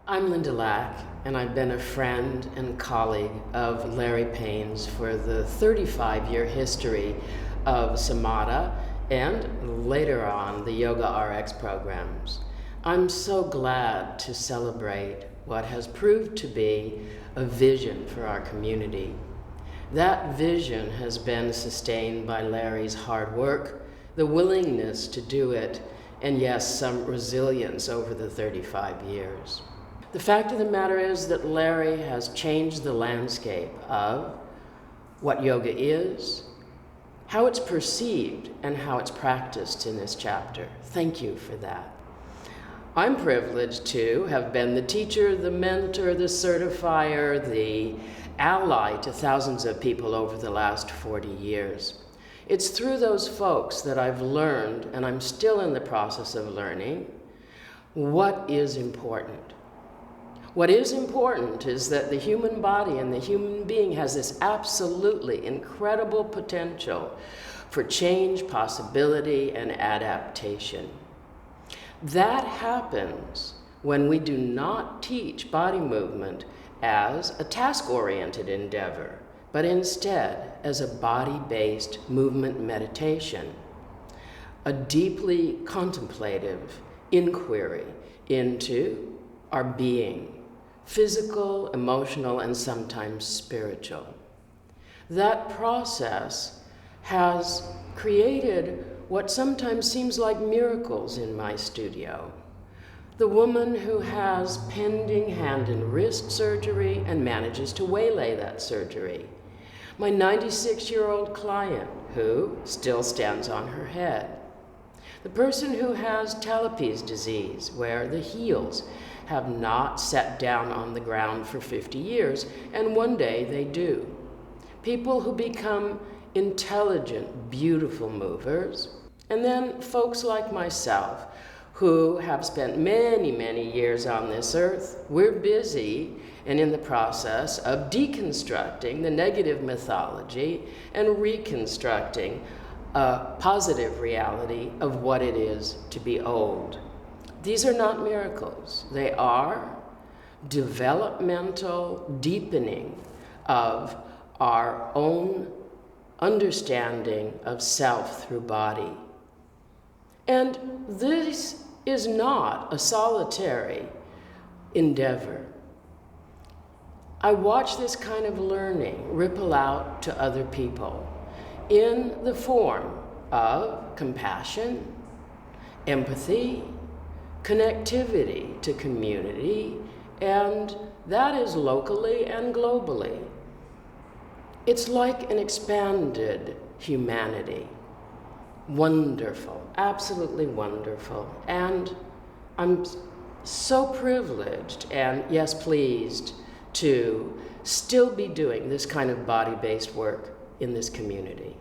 I'm Linda Lack, and I've been a friend and colleague of Larry Payne's for the 35-year history of Samatha and later on the Yoga RX programs. I'm so glad to celebrate what has proved to be a vision for our community. That vision has been sustained by Larry's hard work, the willingness to do it, and yes, some resilience over the 35 years. The fact of the matter is that Larry has changed the landscape of what yoga is, how it's perceived, and how it's practiced in this chapter. Thank you for that. I'm privileged to have been the teacher, the mentor, the certifier, the ally to thousands of people over the last 40 years. It's through those folks that I've learned, and I'm still in the process of learning, what is important. What is important is that the human body and the human being has this absolutely incredible potential for change, possibility, and adaptation. That happens when we do not teach body movement as a task-oriented endeavor, but instead as a body-based movement meditation, a deeply contemplative inquiry into our being, physical, emotional, and sometimes spiritual. That process has created what sometimes seems like miracles in my studio. The woman who has pending hand and wrist surgery and manages to waylay that surgery. My 96-year-old client who still stands on her head. The person who has Talipes disease, where the heels have not sat down on the ground for 50 years, and one day they do. People who become intelligent, beautiful movers, and then folks like myself who have spent many, many years on this earth. We're busy and in the process of deconstructing the negative mythology and reconstructing a positive reality of what it is to be old. These are not miracles. They are developmental deepening of our own understanding of self through body. And this is not a solitary endeavor. I watch this kind of learning ripple out to other people in the form of compassion, empathy, connectivity to community, and that is locally and globally. It's like an expanded humanity. Wonderful, absolutely wonderful. And I'm so privileged and, yes, pleased to still be doing this kind of body-based work in this community.